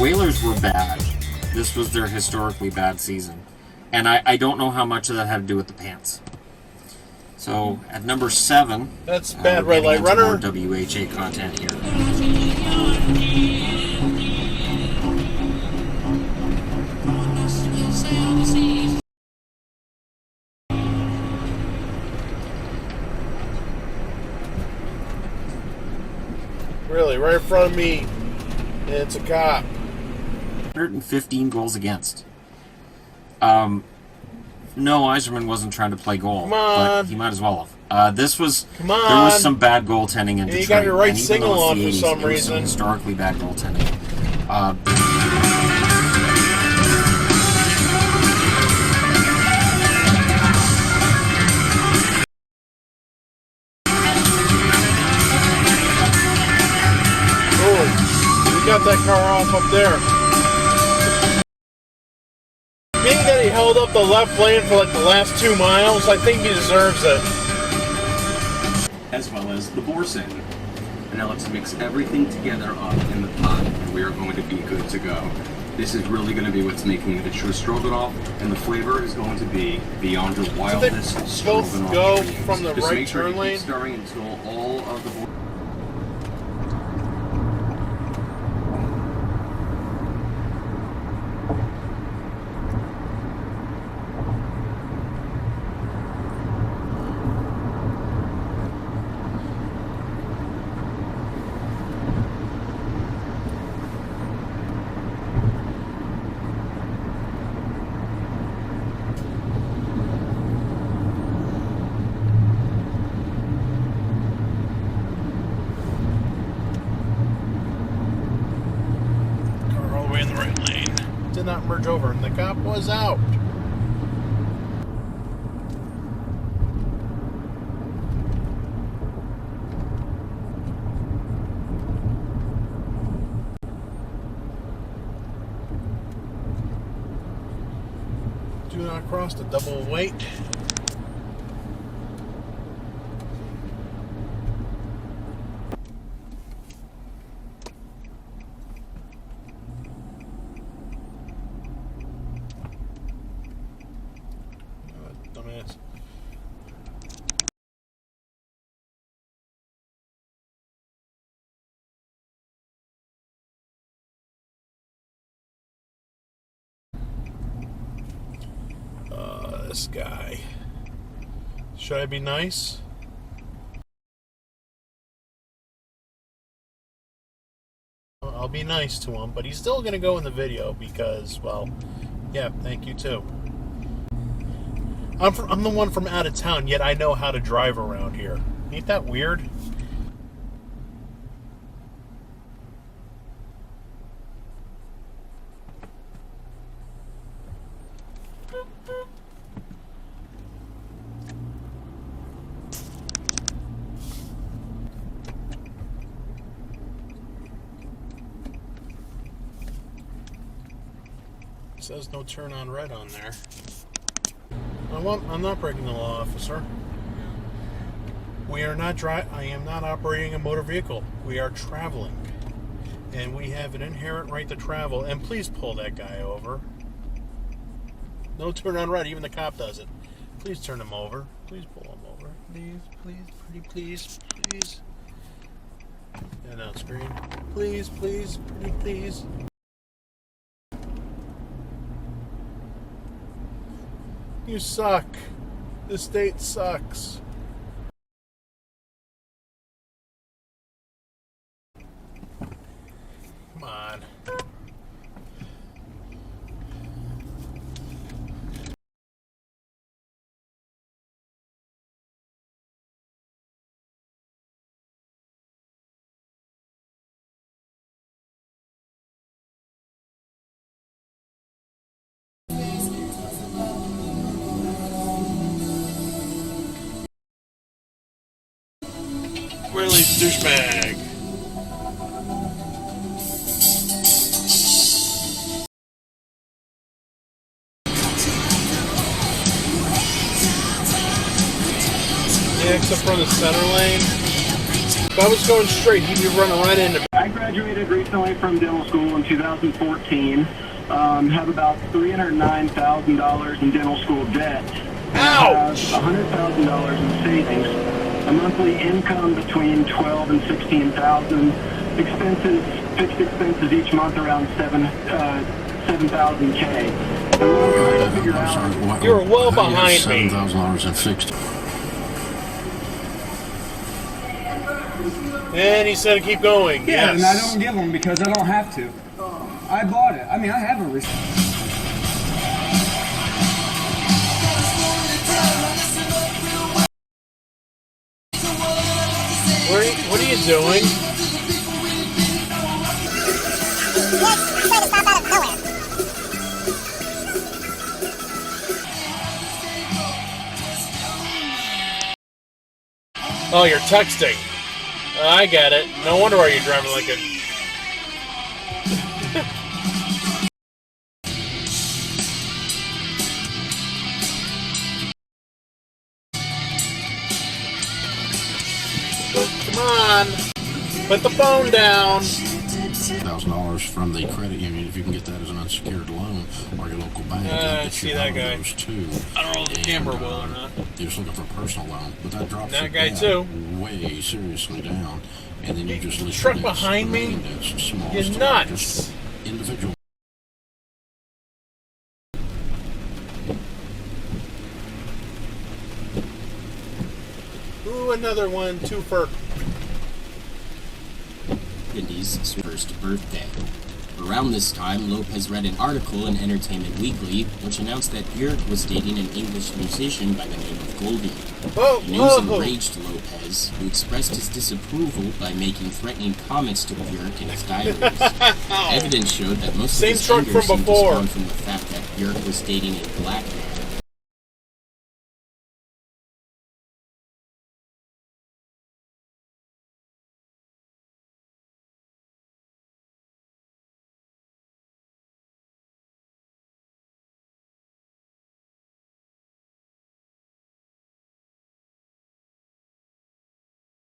Whalers were bad. This was their historically bad season. And I don't know how much of that had to do with the pants. So, at number 7... That's bad red light runner. More WHA content here. Really, right in front of me. It's a cop. 115 goals against. No, Yzerman wasn't trying to play goal, but he might as well have. This was there was some bad goaltending in Detroit. You got your right signal on for some reason. Some historically bad goaltending. We got that car off up there. Being that he held up the left lane for like the last 2 miles, I think he deserves it. As well as the Borsen. And now let's mix everything together up in the pot, and we are going to be good to go. This is really going to be what's making it a true stroganoff, and the flavor is going to be beyond your wildest stroganoff. Both go from the Just right make sure turn you lane. keep stirring until all of the Did not merge over, and the cop was out. Do not cross the double weight. Dumbass. This guy. Should I be nice? I'll be nice to him, but he's still going to go in the video because, well, yeah, thank you too. I'm the one from out of town, yet I know how to drive around here. Ain't that weird? It says no turn on red on there. I'm not breaking the law, officer. We are not I am not operating a motor vehicle. We are traveling. And we have an inherent right to travel. And please pull that guy over. No turn on red. Even the cop does it. Please turn him over. Please pull him over. Please, please, pretty please, please. And on screen. Please, please, pretty please. You suck. This state sucks. Come on. Willie's douchebag. Yeah, except for the center lane. If I was going straight, he'd be running right into me. I graduated recently from dental school in 2014. Have about $309,000 in dental school debt. Ouch! Have $100,000 in savings. A monthly income between $12,000 and $16,000. Expenses, fixed expenses each month around $7,000 K. You're well behind me. $7,000 in fixed. And he said keep going. Yeah, Yes. and I don't give them because I don't have to. I bought it. I mean, I have a receipt. What are you doing? Oh, you're texting. I get it. No wonder why you're driving like a... Come on. Put the phone down. $1,000 from the credit union if you can get that as an unsecured loan, or your local bank. I see that guy. Those two. I don't know if the camera will or not. You're just looking for a personal loan, but that drops That it guy down too. way seriously down, and then you just list Truck it as behind me? remaining as small You're stock, nuts. just individual. Ooh, another one. Two for... Cindy's first birthday. Around this time, Lopez read an article in Entertainment Weekly which announced that Björk was dating an English musician by the name of Goldie. Whoa, The news whoa. enraged Lopez, who expressed his disapproval by making threatening comments to Björk in his diaries. Evidence showed that most Same of his truck anger from seemed to before. spawn from the fact that Björk was dating a black man